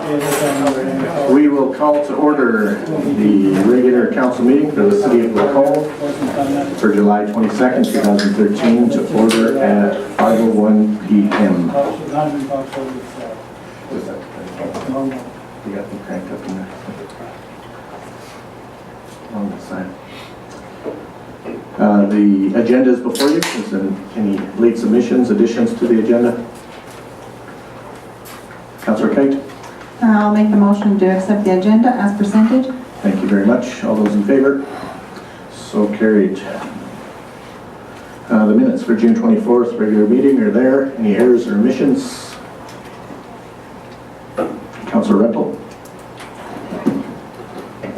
We will call to order the regular council meeting for the city of Lacombe for July 22nd, 2013 to order at 5:01 p.m. You got them cranked up in there. On the side. The agenda is before you. Is there any late submissions, additions to the agenda? Councillor Kite? I'll make the motion to accept the agenda as presented. Thank you very much. All those in favor? So carried. The minutes for June 24th regular meeting are there. Any errors or omissions? Councillor Rettel?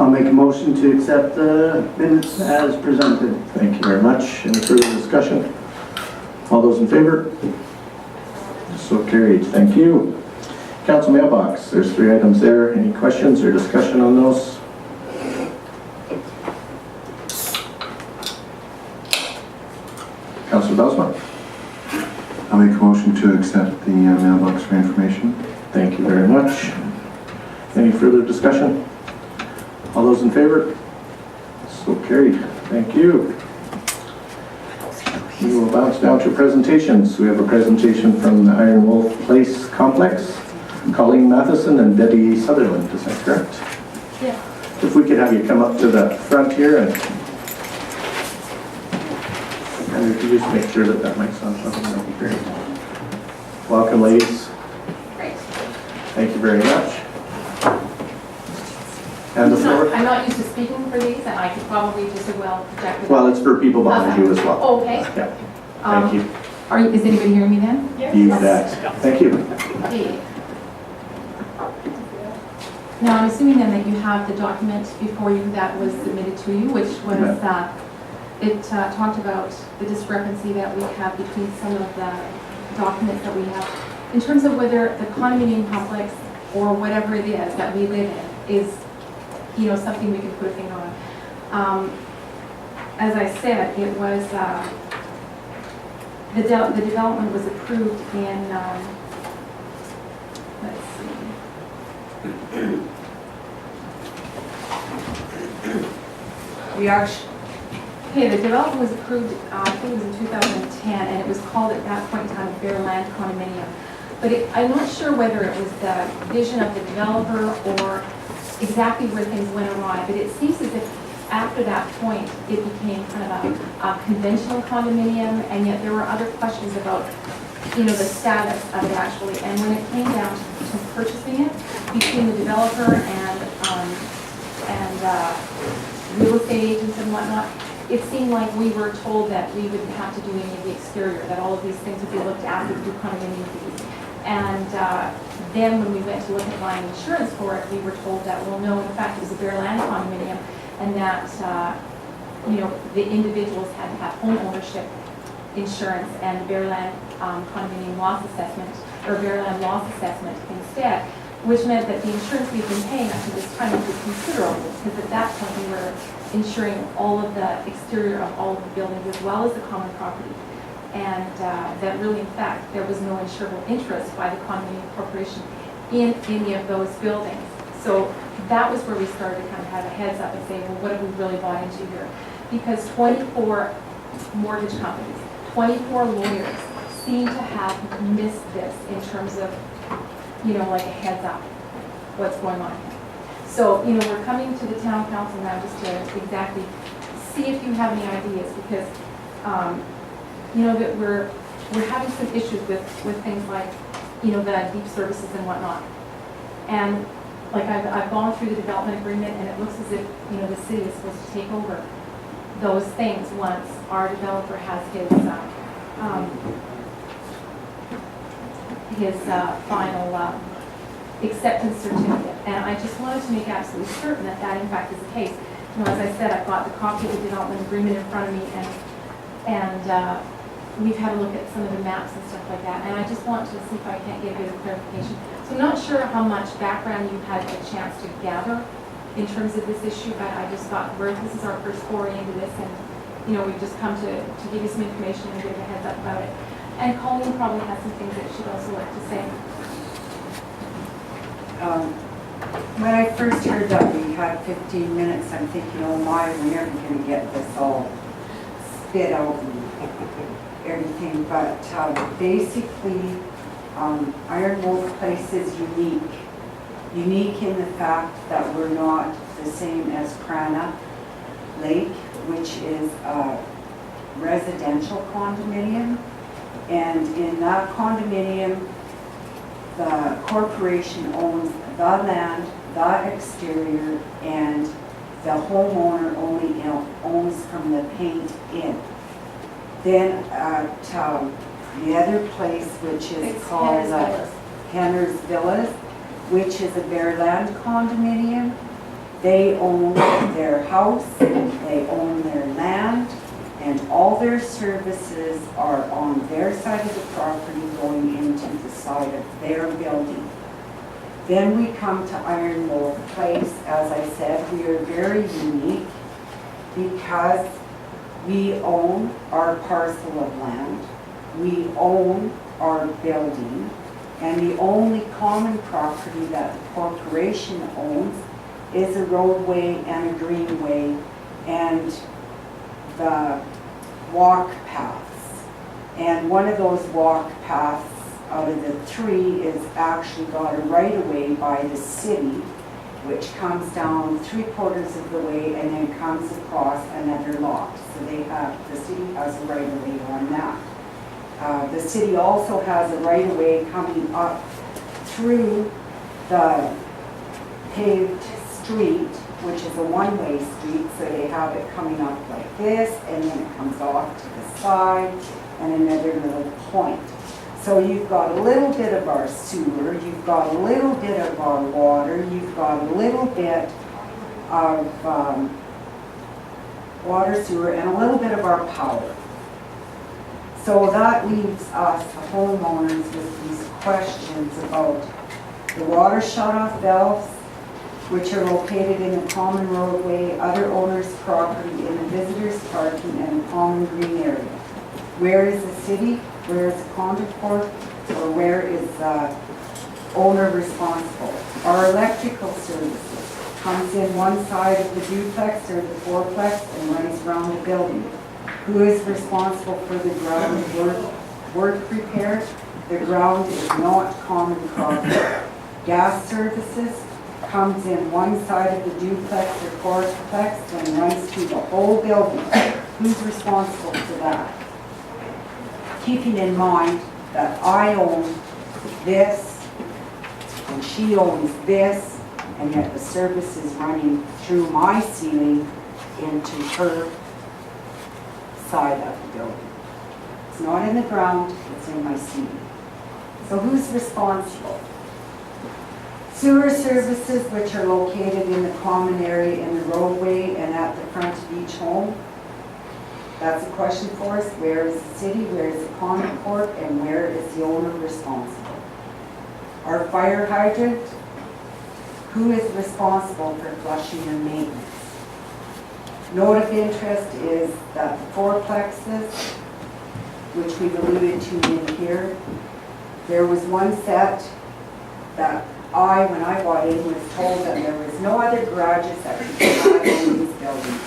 I'll make a motion to accept the minutes as presented. Thank you very much. Any further discussion? All those in favor? So carried. Thank you. Council mailbox. There's 3 items there. Any questions or discussion on those? Councillor Belsma? I'll make a motion to accept the mailbox for information. Thank you very much. Any further discussion? All those in favor? So carried. Thank you. We will bounce down to presentations. We have a presentation from the Iron Wolf Place Complex. Colleen Matheson and Debbie Sutherland, is that correct? Yes. If we could have you come up to the front here and if you just make sure that that mic's on something, that would be great. Welcome, ladies. Great. Thank you very much. And the floor? I'm not used to speaking for these, and I could probably just as well project it. Well, it's for people behind you as well. Oh, okay. Yeah. Thank you. Is anybody hearing me then? Yes. You bet. Thank you. Okay. Now, I'm assuming then that you have the document before you that was submitted to you, which was, it talked about the discrepancy that we have between some of the documents that we have in terms of whether the condominium complex or whatever it is that we live in is, you know, something we can put a finger on. As I said, it was, the development was approved in, let's see. Okay, the development was approved, I think it was in 2010, and it was called at that point in time a bare land condominium. But I'm not sure whether it was the vision of the developer or exactly where things went awry, but it seems as if after that point it became kind of a conventional condominium, and yet there were other questions about, you know, the status of it actually. And when it came down to purchasing it between the developer and real estate agents and whatnot, it seemed like we were told that we wouldn't have to do any of the exterior, that all of these things would be looked after through condominium fees. And then when we went to look at buying insurance for it, we were told that, well, no, in fact, it was a bare land condominium, and that, you know, the individuals had to have home ownership insurance and bare land condominium loss assessment, or bare land loss assessment instead, which meant that the insurance we've been paying up to this time was considerable, because at that point we were insuring all of the exterior of all of the buildings as well as the common property. And that really, in fact, there was no insurable interest by the condominium corporation in any of those buildings. So that was where we started to kind of have a heads up and say, well, what have we really bought into here? Because 24 mortgage companies, 24 lawyers seem to have missed this in terms of, you know, like a heads up, what's going on here. So, you know, we're coming to the town council now just to exactly see if you have any ideas, because, you know, that we're having some issues with things like, you know, the deep services and whatnot. And like I've gone through the development agreement, and it looks as if, you know, the city is supposed to take over those things once our developer has his final acceptance certificate. And I just wanted to make absolutely certain that that in fact is the case. You know, as I said, I've got the copy of the development agreement in front of me, and we've had a look at some of the maps and stuff like that, and I just want to see if I can't get a bit of clarification. So I'm not sure how much background you've had a chance to gather in terms of this issue, but I just thought this is our first foray into this, and you know, we've just come to give you some information and give you a heads up about it. And Colleen probably has some things that she'd also like to say. When I first heard that we had 15 minutes, I'm thinking, oh my, we're never going to get this all spit out and everything. But basically, Iron Wolf Place is unique. Unique in the fact that we're not the same as Prana Lake, which is a residential condominium. And in that condominium, the corporation owns the land, the exterior, and the homeowner only owns from the paint in. Then at the other place, which is It's called Henner's Villas. Henner's Villas, which is a bare land condominium, they own their house, they own their land, and all their services are on their side of the property going into the side of their building. Then we come to Iron Wolf Place. As I said, we are very unique because we own our parcel of land, we own our building, and the only common property that the corporation owns is a roadway and a greenway and the walk paths. And one of those walk paths out of the three is actually got a right-of-way by the city, which comes down 3/4 of the way and then comes across another lot. So the city has a right-of-way on that. The city also has a right-of-way coming up through the paved street, which is a one-way street, so they have it coming up like this, and then it comes off to the side, and another little point. So you've got a little bit of our sewer, you've got a little bit of our water, you've got a little bit of water, sewer, and a little bit of our power. So that leaves us, the homeowners, with these questions about the water shut-off valves, which are located in the common roadway, other owners' property, in the visitors' parking, and the common green area. Where is the city? Where is the condo court? Or where is the owner responsible? Our electrical services comes in one side of the duplex or the fourplex and runs around the building. Who is responsible for the ground work repairs? The ground is not common property. Gas services comes in one side of the duplex or fourplex and runs through the whole building. Who's responsible for that? Keeping in mind that I own this and she owns this, and yet the service is running through my ceiling into her side of the building. It's not in the ground, it's in my ceiling. So who's responsible? Sewer services, which are located in the common area in the roadway and at the front of each home. That's a question for us. Where is the city, where is the common court, and where is the owner responsible? Our fire hydrant, who is responsible for flushing and maintenance? Note of interest is that the fourplexes, which we've alluded to in here, there was one set that when I got in, was told that there was no other garages that could be allowed in these buildings.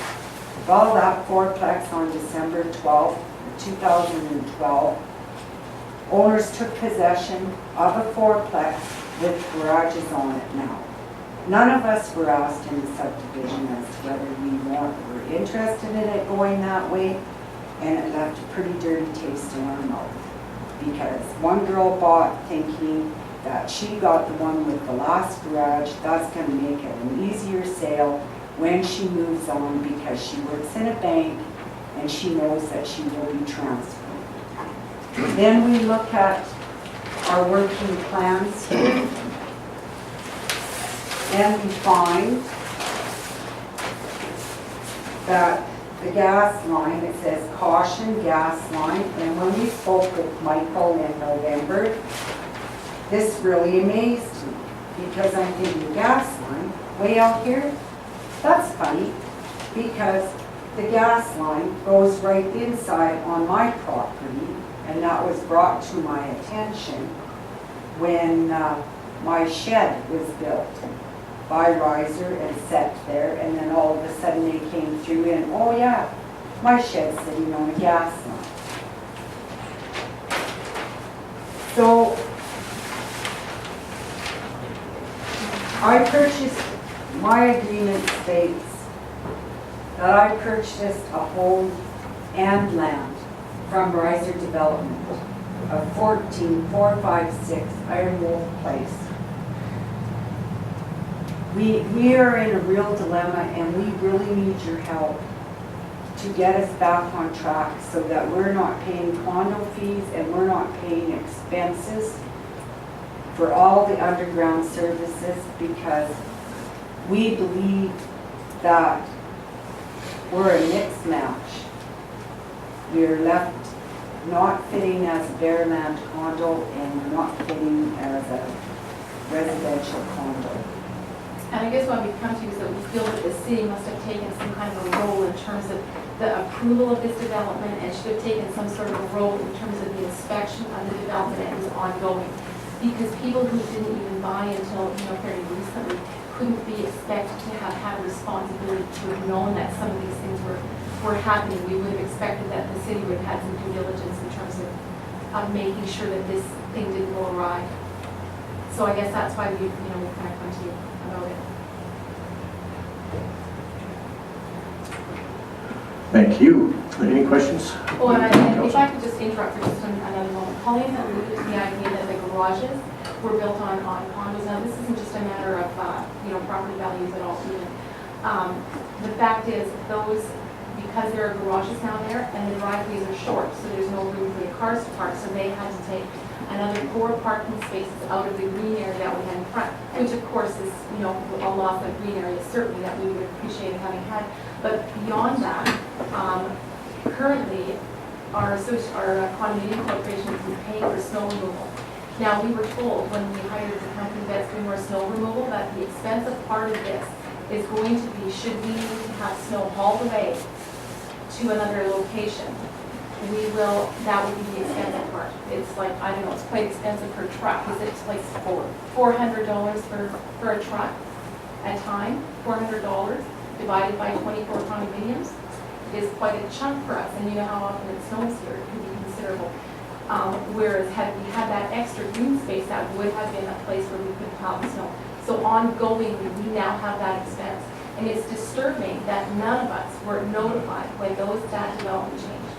Well, that fourplex on December 12th, 2012, owners took possession of a fourplex with garages on it now. None of us were asked in the subdivision as to whether we were interested in it going that way, and it left a pretty dirty taste in our mouth. Because one girl bought thinking that she got the one with the last garage, that's going to make it an easier sale when she moves on, because she works in a bank and she knows that she will be transferred. Then we look at our working plans here, and we find that the gas line, it says caution gas line, and when we spoke with Michael in November, this really amazed me, because I'm thinking gas line way out here. That's funny, because the gas line goes right inside on my property, and that was brought to my attention when my shed was built by riser and set there, and then all of a sudden they came through and, oh yeah, my shed's sitting on a gas line. So I purchased, my agreement states that I purchased a home and land from Riser Development of 14456 Iron Wolf Place. We are in a real dilemma, and we really need your help to get us back on track so that we're not paying condo fees and we're not paying expenses for all the underground services, because we believe that we're a mixed match. We are left not fitting as a bare land condo and not fitting as a residential condo. And I guess what we've come to is that we feel that the city must have taken some kind of a role in terms of the approval of this development, and should have taken some sort of a role in terms of the inspection of the development that was ongoing. Because people who didn't even buy until, fairly recently, couldn't be expected to have had responsibility to have known that some of these things were happening. We would have expected that the city would have had some due diligence in terms of making sure that this thing didn't go awry. So I guess that's why we've kind of come to you about it. Thank you. Any questions? Oh, and if I could just interrupt for just another moment. Colleen had alluded to the idea that the garages were built on condos. Now, this isn't just a matter of, property values at all even. The fact is, those, because there are garages down there and the driveways are short, so there's no room for the cars to park, so they had to take another 4 parking spaces out of the green area that we had in front, which of course is, a loss of green area certainly that we would appreciate having had. But beyond that, currently, our condominium corporation is paying for snow removal. Now, we were told when we hired the company that's doing our snow removal that the expensive part of this is going to be, should we need to have snow hauled away to another location, that would be the expensive part. It's like, I don't know, it's quite expensive per truck. Is it like $400 for a truck at a time? $400 divided by 24 condominiums is quite a chunk for us. And you know how often it snows here, it can be considerable. Whereas had we had that extra green space, that would have been a place where we could plow the snow. So ongoingly, we now have that expense. And it's disturbing that none of us were notified when that development changed.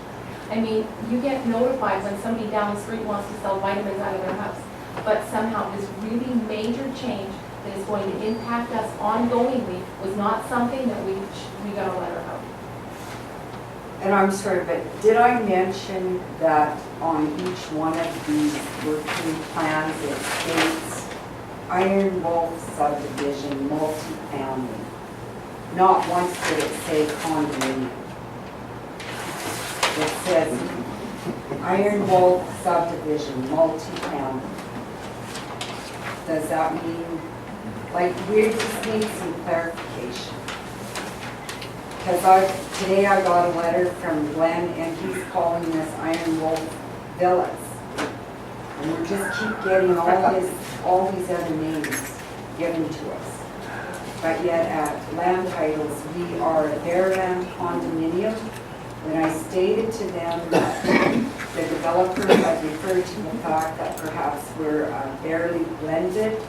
I mean, you get notified when somebody down the street wants to sell vitamins out of their house. But somehow this really major change that is going to impact us ongoingly was not something that we got a letter about. And I'm sorry, but did I mention that on each one of these working plans it states Iron Wolf subdivision multifamily? Not once did it say condominium. It says Iron Wolf subdivision multifamily. Does that mean, we just need some clarification? Because today I got a letter from Glenn, and he's calling this Iron Wolf Villas. And we just keep getting all these other names given to us. But yet at land titles, we are a bare land condominium. When I stated to them that the developer had referred to the fact that perhaps we're a barely blended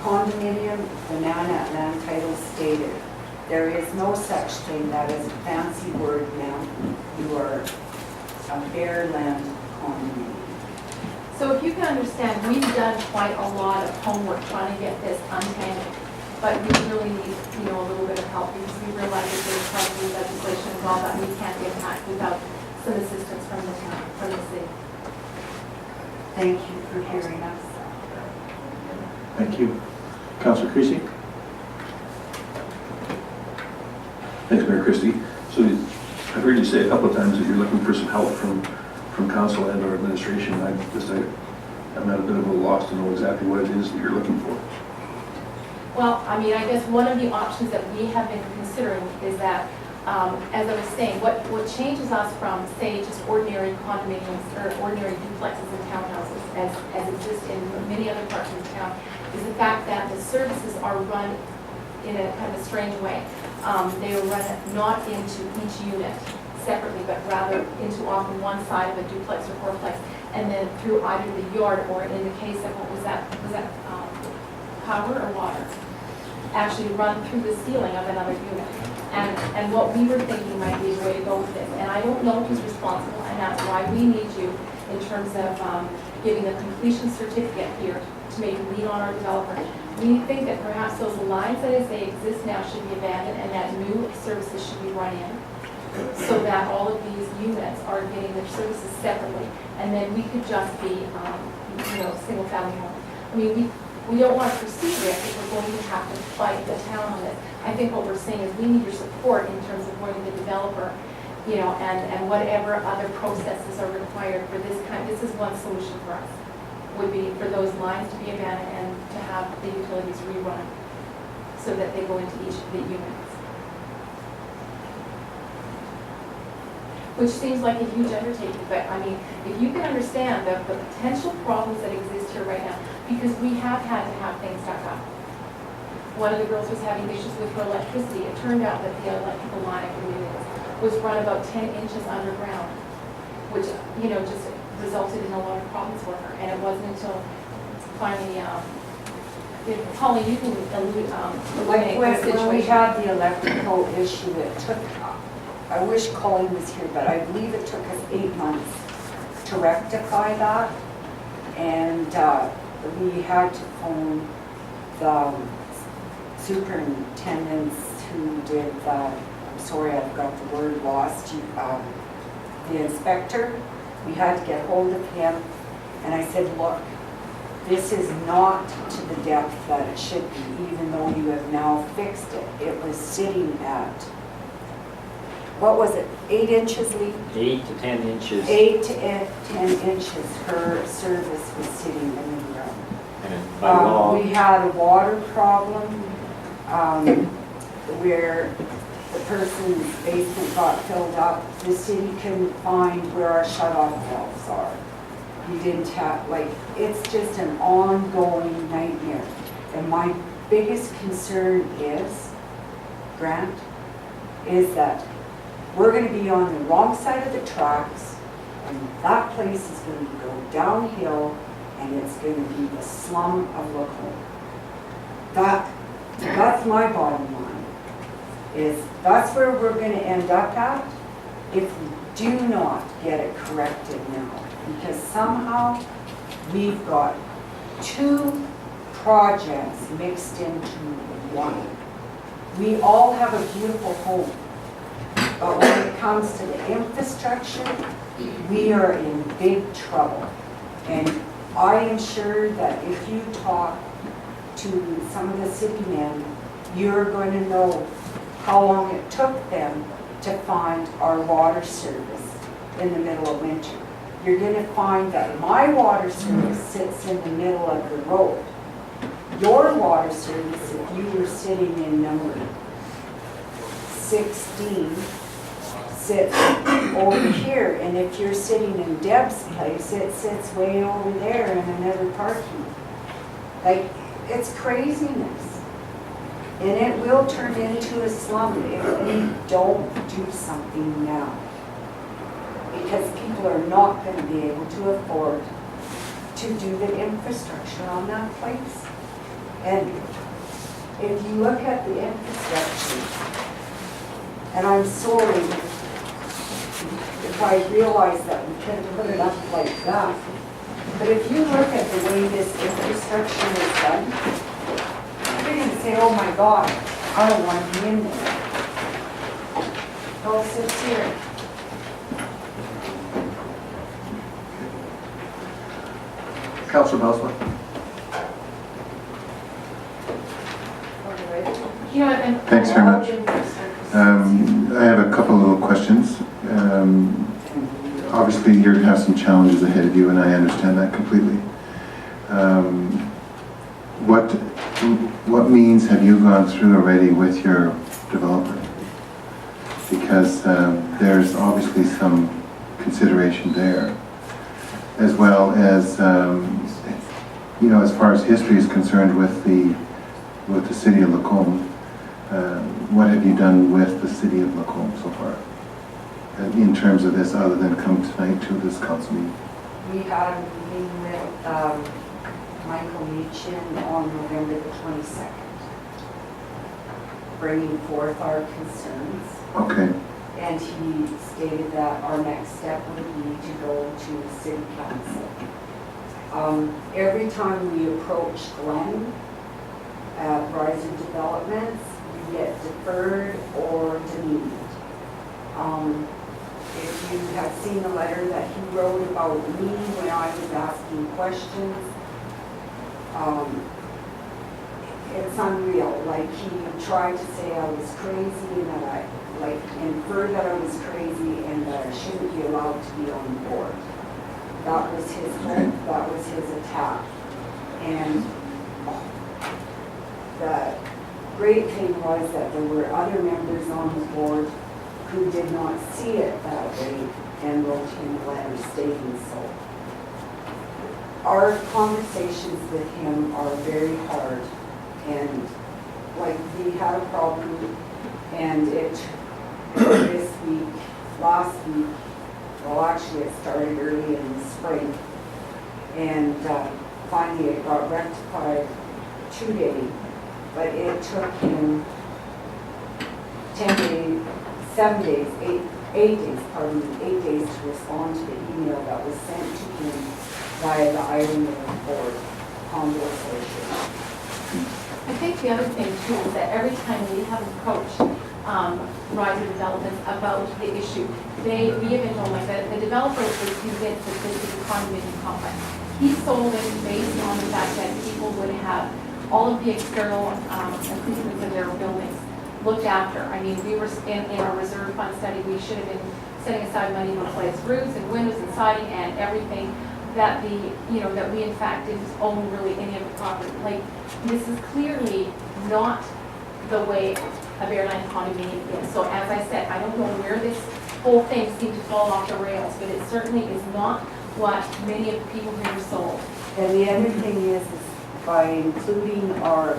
condominium, the man at land titles stated, there is no such thing. That is a fancy word, ma'am. You are a bare land condominium. So if you can understand, we've done quite a lot of homework trying to get this untangled. But we really need, a little bit of help, because we realize that there's probably legislation involved that we can't impact without some assistance from the town, from the city. Thank you for hearing us. Thank you. Councilor Creasy? Thanks, Mayor Christie. So I've heard you say a couple of times that you're looking for some help from council and our administration. I'm at a bit of a loss to know exactly what it is that you're looking for. Well, I guess one of the options that we have been considering is that as I was saying, what changes us from, say, just ordinary condominiums or ordinary duplexes and townhouses as exist in many other parts of the town is the fact that the services are run in a kind of a strange way. They are run not into each unit separately, but rather into often one side of a duplex or fourplex, and then through either the yard or in the case of, what was that power or water? Actually run through the ceiling of another unit. And what we were thinking might be a way to go with this, and I don't know who's responsible, and that's why we need you in terms of giving a completion certificate here to maybe lean on our developer. We think that perhaps those lines that as they exist now should be abandoned and that new services should be run in, so that all of these units are getting their services separately, and then we could just be, single family home. I mean, we don't want to proceed with if we're going to have to fight the town on this. I think what we're saying is we need your support in terms of going to the developer, and whatever other processes are required for this kind. This is one solution for us, would be for those lines to be abandoned and to have the utilities rerun so that they go into each of the units. Which seems like a huge undertaking, but I mean, if you can understand the potential problems that exist here right now, because we have had to have things dug up. One of the girls was having issues with her electricity. It turned out that the electrical line, I believe it was run about 10 inches underground, which, just resulted in a lot of problems for her. And it wasn't until finally, Pauline, you can illuminate Like the when we situation. had the electrical issue, it took, I wish Colleen was here, but I believe it took us 8 months to rectify that. And we had to phone the superintendents who did the, I'm sorry, I've got the word lost, the inspector. We had to get hold of him, and I said, look, this is not to the depth that it should be, even though you have now fixed it. It was sitting at, what was it, 8 inches, Lee? 8 to 10 inches. 8 to 10 inches, her service was sitting in the ground. And by law, We had a water problem where the person's basement got filled up. The city couldn't find where our shut-off valves are. You didn't have, it's just an ongoing nightmare. And my biggest concern is, Grant, is that we're going to be on the wrong side of the tracks, and that place is going to go downhill, and it's going to be the slum of Lacombe. That's my bottom line, is that's where we're going to end up at if we do not get it corrected now. Because somehow we've got 2 projects mixed into one. We all have a beautiful home, but when it comes to the infrastructure, we are in big trouble. And I am sure that if you talk to some of the city men, you're going to know how long it took them to find our water service in the middle of winter. You're going to find that my water service sits in the middle of the road. Your water service, if you were sitting in number 16, sits over here, and if you're sitting in Deb's place, it sits way over there in another parking. It's craziness. And it will turn into a slum if we don't do something now. Because people are not going to be able to afford to do the infrastructure on that place. And if you look at the infrastructure, and I'm sorry if I realize that we could have put it up like that, but if you look at the way this infrastructure is done, you're going to say, oh my God, I don't want to be in there. It all sits here. Councilor Boswell. Thanks very much. I have a couple little questions. Obviously, you have some challenges ahead of you, and I understand that completely. What means have you gone through already with your developer? because there's obviously some consideration there, as well as, you know, as far as history is concerned with the city of Lacombe. What have you done with the city of Lacombe so far, in terms of this, other than come tonight to this council meeting? We had a meeting with Michael Meechin on November the 22nd, bringing forth our concerns. Okay, And he stated that our next step would be to go to the city council. Every time we approach Glenn at Rising Developments, we get deferred or demeaned. If you have seen the letter that he wrote about me when I was asking questions, it's unreal. Like, he tried to say I was crazy and that I, like, inferred that I was crazy and that I shouldn't be allowed to be on the board. That was his hope, that was his attack. And the great thing was that there were other members on the board who did not see it that way and wrote him a letter stating so. Our conversations with him are very hard, and like, we had a problem, and it this week, last week, well, actually it started early in the spring, and finally it got rectified today, but it took him 8 days to respond to the email that was sent to him via the item of the board conversation. I think the other thing too is that every time we have approached Rising Developments about the issue, we even know, like, the developer was convinced that this is a condominium complex. He sold it based on the fact that people would have all of the external improvements of their buildings looked after. I mean, we were in our reserve fund study, we should have been setting aside money to replace roofs and windows and siding and everything that that we in fact didn't own really any of the property. Like, this is clearly not the way a Bearline condominium is. So as I said, I don't know where this whole thing seemed to fall off the rails, but it certainly is not what many of the people here are sold. And the other thing is by including our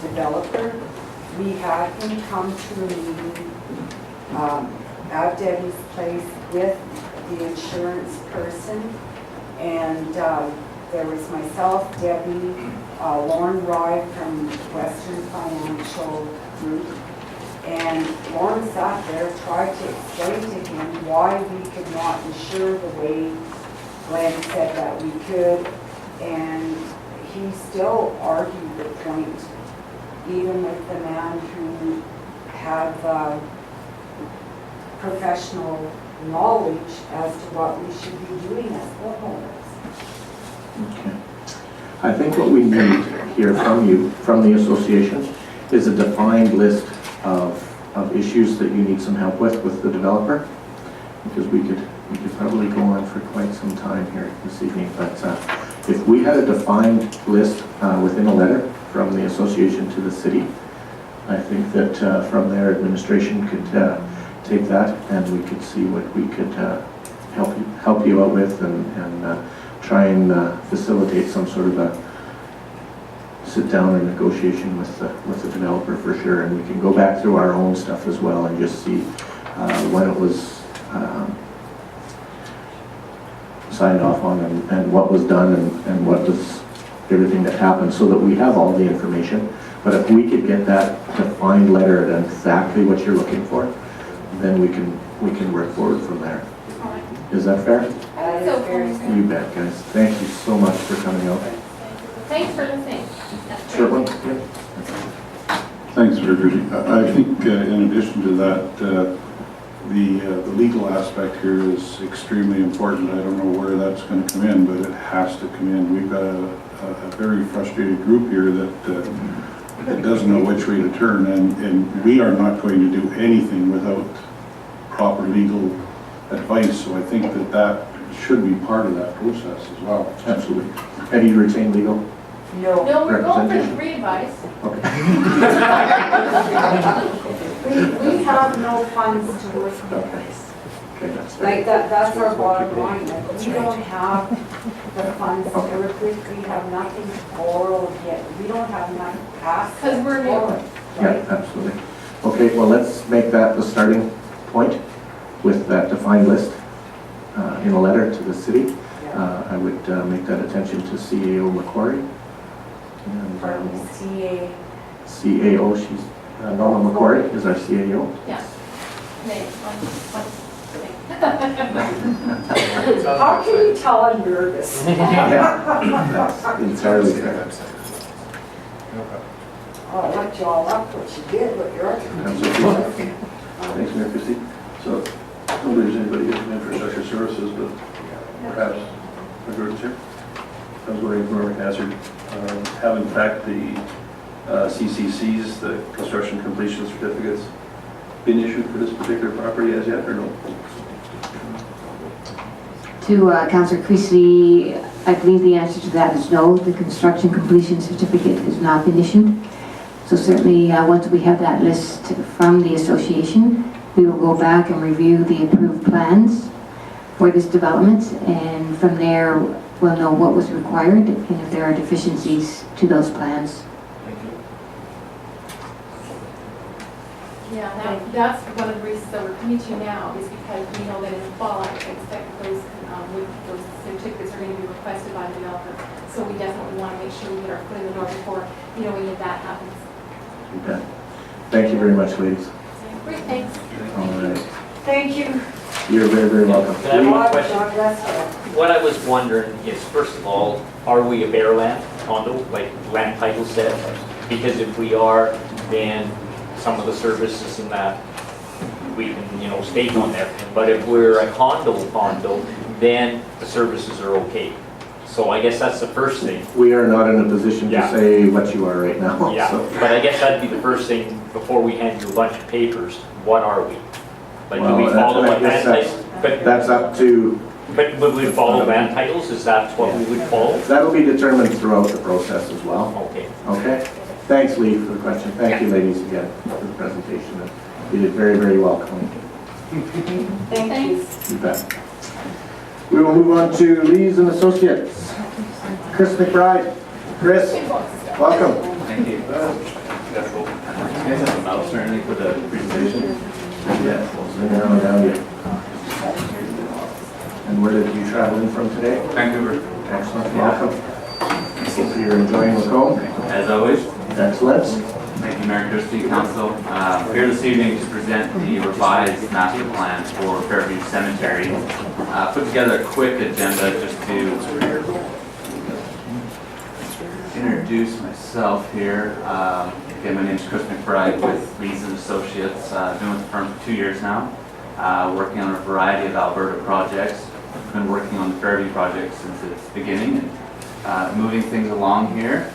developer, we had him come to a meeting at Debbie's place with the insurance person, and there was myself, Debbie, Lauren Rye from Western Financial Group, and Lauren sat there, tried to explain to him why we could not insure the way Glenn said that we could, and he still argued the point, even with the man who had professional knowledge as to what we should be doing as homeowners. Okay. I think what we need here from you, from the association, is a defined list of issues that you need some help with the developer, because we could probably go on for quite some time here this evening. But if we had a defined list within a letter from the association to the city, I think that from there, administration could take that and we could see what we could help you out with and try and facilitate some sort of a sit down and negotiation with the developer for sure. And we can go back through our own stuff as well and just see when it was signed off on and what was done and what was everything that happened, so that we have all the information. But if we could get that defined letter and exactly what you're looking for, then we can work forward from there. All right. Is that fair? That is very You bet, guys. Thank you so much for coming out. Thanks for listening. That's great. Short one? Yeah. Thanks, Virginia. I think in addition to that, the legal aspect here is extremely important. I don't know where that's going to come in, but it has to come in. We've got a very frustrated group here that doesn't know which way to turn, and we are not going to do anything without proper legal advice. So I think that should be part of that process as well. Absolutely. Have you retained legal? No. No, we're going for the Representation. free advice. Okay. We have no funds to work with. Okay, that's fair. Like, that's our bottom line. Like, we don't have the funds to work with. We have nothing to borrow yet. We don't have enough capacity. 'Cause we're new. for it, Yeah, right? absolutely. Okay, well, let's make that the starting point with that defined list in a letter to the city. I would make that attention to CAO Macquarie. And, Pardon me, CA. CAO, she's, Norma Macquarie is our CAO. Yeah. Nay, one thing. How can you tell I'm nervous? Yeah, that's entirely fair. I'll let you all up what you did, what you're. Absolutely. Thanks, Mayor Christie. So, I don't believe there's anybody in infrastructure services, but perhaps Gordon's here. I was wondering if Norma can answer, have in fact the CCCs, the construction completion certificates, been issued for this particular property as yet, or no? To Councillor Christie, I believe the answer to that is no. The construction completion certificate has not been issued. So certainly, once we have that list from the association, we will go back and review the approved plans for this development, and from there, we'll know what was required and if there are deficiencies to those plans. Yeah, that's one of the reasons that we're coming to you now, is because we know that in the fall, I expect those certificates are going to be requested by the developer. So we definitely want to make sure we get our foot in the door before, any of that happens. Okay. Thank you very much, ladies. Great, thanks. All right. Thank you. You're very, very welcome. Can I have one God question? bless her. What I was wondering is, first of all, are we a bare land condo, like land title said? Because if we are, then some of the services and that, we can, stake on there. But if we're a condo, then the services are okay. So I guess that's the first thing. We are not in a position to Yeah. say what you are right now. Yeah, so. but I guess that'd be the first thing before we hand you a bunch of papers. What are we? Like, do we Well, follow I what guess land titles? That's up to, But would we follow land titles? Is that what we would follow? that'll be determined throughout the process as well. Okay. Okay? Thanks, Lee, for the question. Thank you, ladies, again, for the presentation. You did very, very well, Colleen. Thank you. You bet. We will move on to Lees and Associates. Chris McBride. Chris, welcome. Thank you. You guys have a mouse or anything for the presentation? Yes, we'll bring on down here. And where did you travel in from today? Vancouver. Excellent, welcome. Hope you're enjoying Lacombe. As always, Excellent. thank you, Mayor Christie, Council. Here this evening to present the revised master plan for Fairview Cemetery. Put together a quick agenda just to introduce myself here. Again, my name is Chris McBride with Lees and Associates. Been with the firm for 2 years now, working on a variety of Alberta projects. Been working on the Fairview project since its beginning and moving things along here.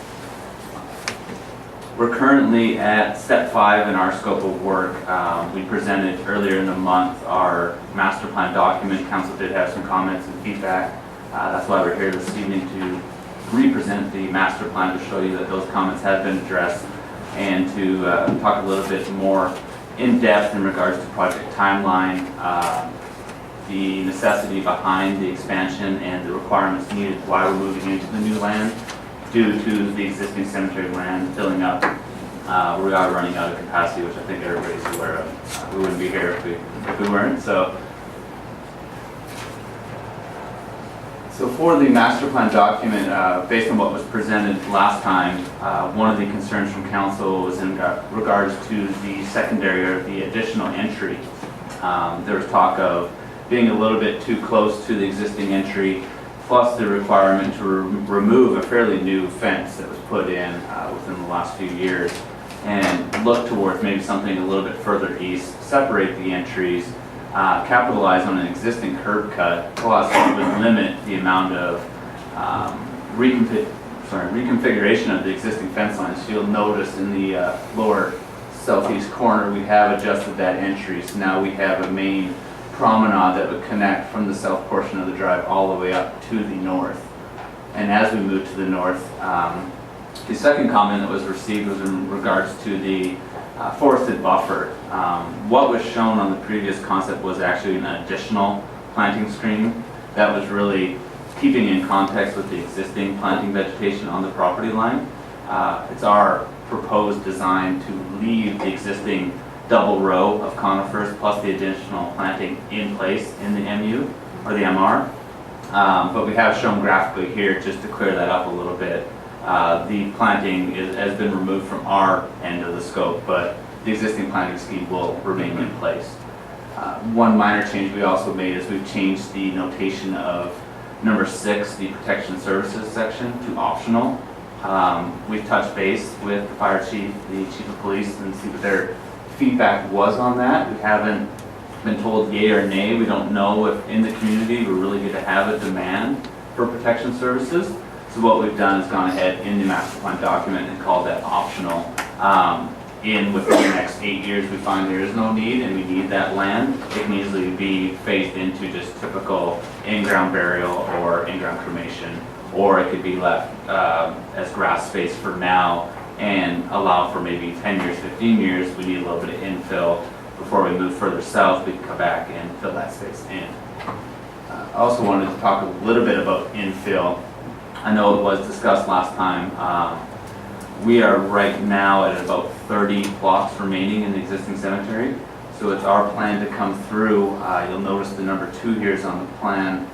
We're currently at step 5 in our scope of work. We presented earlier in the month our master plan document. Council did have some comments and feedback. That's why we're here this evening to represent the master plan to show you that those comments have been addressed and to talk a little bit more in depth in regards to project timeline, the necessity behind the expansion and the requirements needed why we're moving into the new land due to the existing cemetery land filling up. We are running out of capacity, which I think everybody's aware of. We wouldn't be here if we weren't. So for the master plan document, based on what was presented last time, one of the concerns from council was in regards to the secondary or the additional entry. There was talk of being a little bit too close to the existing entry, plus the requirement to remove a fairly new fence that was put in within the last few years and look towards maybe something a little bit further east, separate the entries, capitalize on an existing curb cut, plus it would limit the amount of reconfiguration of the existing fence lines. You'll notice in the lower southeast corner, we have adjusted that entry. So now we have a main promenade that would connect from the south portion of the drive all the way up to the north. And as we move to the north, the second comment that was received was in regards to the forested buffer. What was shown on the previous concept was actually an additional planting screen that was really keeping in context with the existing planting vegetation on the property line. It's our proposed design to leave the existing double row of conifers plus the additional planting in place in the MU or the MR. But we have shown graphically here, just to clear that up a little bit, the planting has been removed from our end of the scope, but the existing planting scheme will remain in place. One minor change we also made is we've changed the notation of number 6, the protection services section, to optional. We've touched base with the fire chief, the chief of police, and see what their feedback was on that. We haven't been told yay or nay. We don't know if in the community we're really going to have a demand for protection services. So what we've done is gone ahead in the master plan document and called that optional. Within the next 8 years, we find there is no need and we need that land, it can easily be phased into just typical in-ground burial or in-ground cremation, or it could be left as grass space for now and allow for maybe 10 years, 15 years. We need a little bit of infill before we move further south. We can come back and fill that space in. I also wanted to talk a little bit about infill. I know it was discussed last time. We are right now at about 30 plots remaining in the existing cemetery. So it's our plan to come through, you'll notice the number 2 here is on the plan,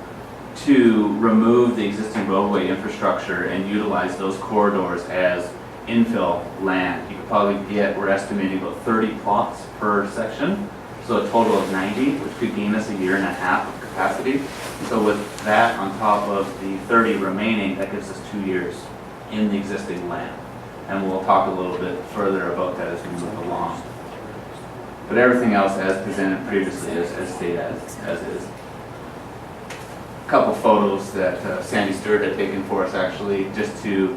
to remove the existing roadway infrastructure and utilize those corridors as infill land. You could probably get, we're estimating about 30 plots per section, so a total of 90, which could gain us a year and a half of capacity. So with that on top of the 30 remaining, that gives us 2 years in the existing land. And we'll talk a little bit further about that as we move along. But everything else as presented previously is stayed as is. A couple photos that Sandy Stewart had taken for us actually, just to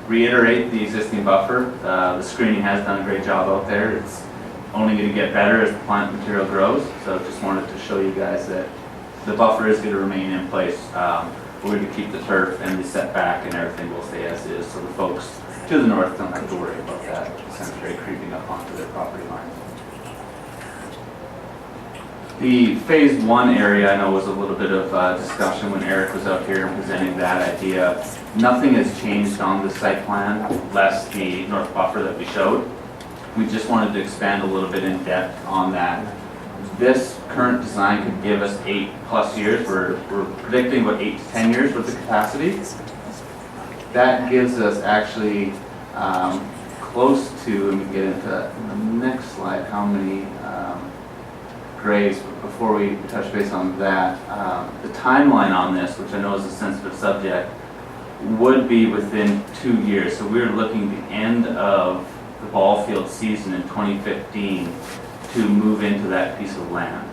reiterate the existing buffer. The screening has done a great job out there. It's only going to get better as the plant material grows. So just wanted to show you guys that the buffer is going to remain in place. We're going to keep the turf and the setback and everything will stay as is. So the folks to the north don't have to worry about that cemetery creeping up onto their property line. The phase 1 area, I know, was a little bit of discussion when Eric was up here and presenting that idea. Nothing has changed on the site plan, less the north buffer that we showed. We just wanted to expand a little bit in depth on that. This current design could give us 8+ years. We're predicting about 8 to 10 years with the capacity. That gives us actually close to, and we get into the next slide, how many graves. Before we touch base on that, the timeline on this, which I know is a sensitive subject, would be within 2 years. So we're looking the end of the ball field season in 2015 to move into that piece of land.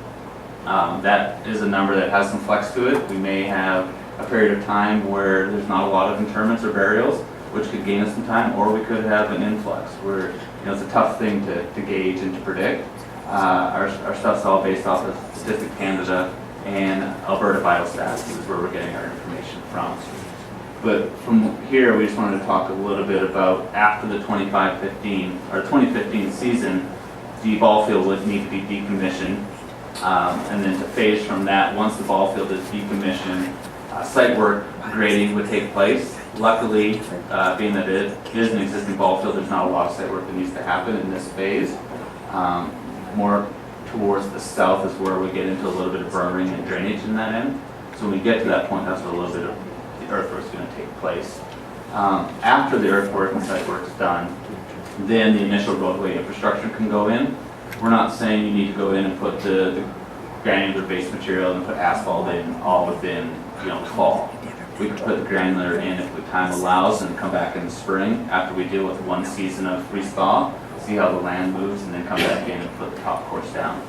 That is a number that has some flex to it. We may have a period of time where there's not a lot of interments or burials, which could gain us some time, or we could have an influx where, it's a tough thing to gauge and to predict. Our stuff's all based off of Statistic Canada and Alberta Vital Stats is where we're getting our information from. But from here, we just wanted to talk a little bit about after the 2015 season, the ball field would need to be decommissioned. And then to phase from that, once the ball field is decommissioned, site work grading would take place. Luckily, being that it is an existing ball field, there's not a lot of site work that needs to happen in this phase. More towards the south is where we get into a little bit of burning and drainage in that end. So when we get to that point, that's where a little bit of the earthwork is going to take place. After the earthwork and site work is done, then the initial roadway infrastructure can go in. We're not saying you need to go in and put the granular base material and put asphalt in all within the fall. We could put the granular in if the time allows and come back in the spring after we deal with one season of freeze thaw, see how the land moves, and then come back in and put the top course down.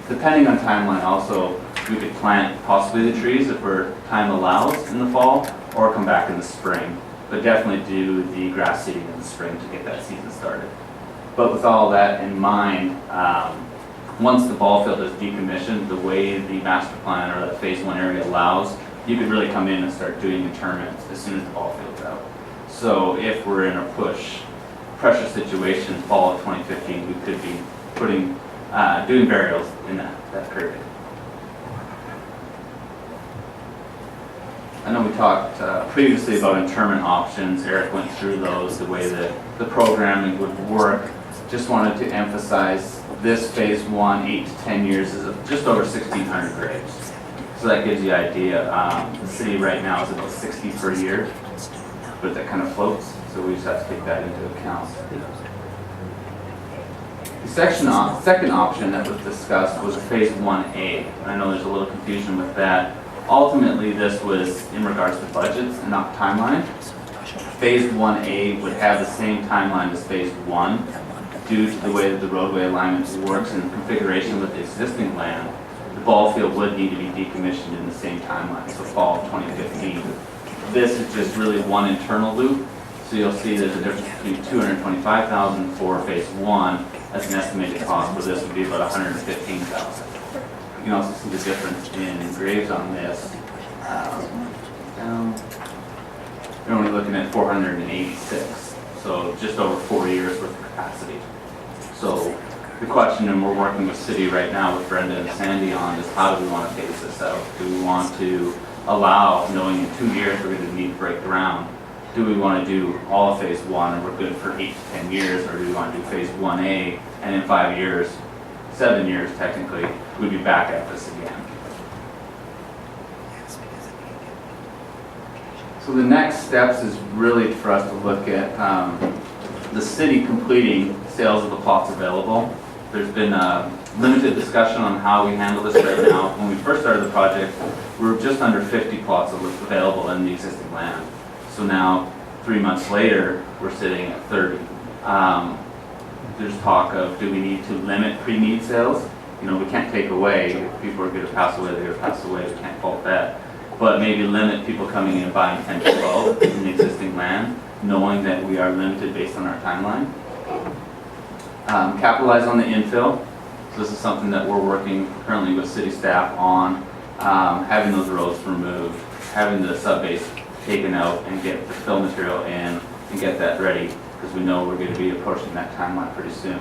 Depending on timeline also, we could plant possibly the trees if time allows in the fall, or come back in the spring. But definitely do the grass seeding in the spring to get that season started. But with all that in mind, once the ball field is decommissioned, the way the master plan or that phase 1 area allows, you could really come in and start doing interments as soon as the ball field's out. So if we're in a push pressure situation, fall of 2015, we could be doing burials in that period. I know we talked previously about interment options. Eric went through those, the way that the programming would work. Just wanted to emphasize this phase 1, 8 to 10 years, is just over 1,600 graves. So that gives you an idea. The city right now is about 60 per year, but that kind of floats, so we just have to take that into account. The second option that was discussed was phase 1A. I know there's a little confusion with that. Ultimately, this was in regards to budgets and not timeline. Phase 1A would have the same timeline as phase 1 due to the way that the roadway alignment works and configuration with the existing land. The ball field would need to be decommissioned in the same timeline, so fall of 2015. This is just really one internal loop, so you'll see there's a difference between $225,000 for phase 1 as an estimated cost, where this would be about $115,000. You can also see the difference in graves on this. You're only looking at 486, so just over 4 years worth of capacity. So the question, and we're working with City right now with Brenda and Sandy on, is how do we want to phase this out? Do we want to allow, knowing in 2 years we're going to need to break ground, do we want to do all of phase 1 and we're good for 8 to 10 years, or do we want to do phase 1A and in 5 years, 7 years technically, we'd be back at this again. So the next steps is really for us to look at the city completing sales of the plots available. There's been a limited discussion on how we handle this right now. When we first started the project, we were just under 50 plots available in the existing land. So now, 3 months later, we're sitting at 30. There's talk of, do we need to limit pre-need sales? You know, we can't take away, if people are going to pass away, they're going to pass away, we can't fault that. But maybe limit people coming in and buying 10 to 12 in the existing land, knowing that we are limited based on our timeline. Capitalize on the infill. So this is something that we're working currently with city staff on, having those roads removed, having the subbase taken out and get the fill material in and get that ready, because we know we're going to be approaching that timeline pretty soon.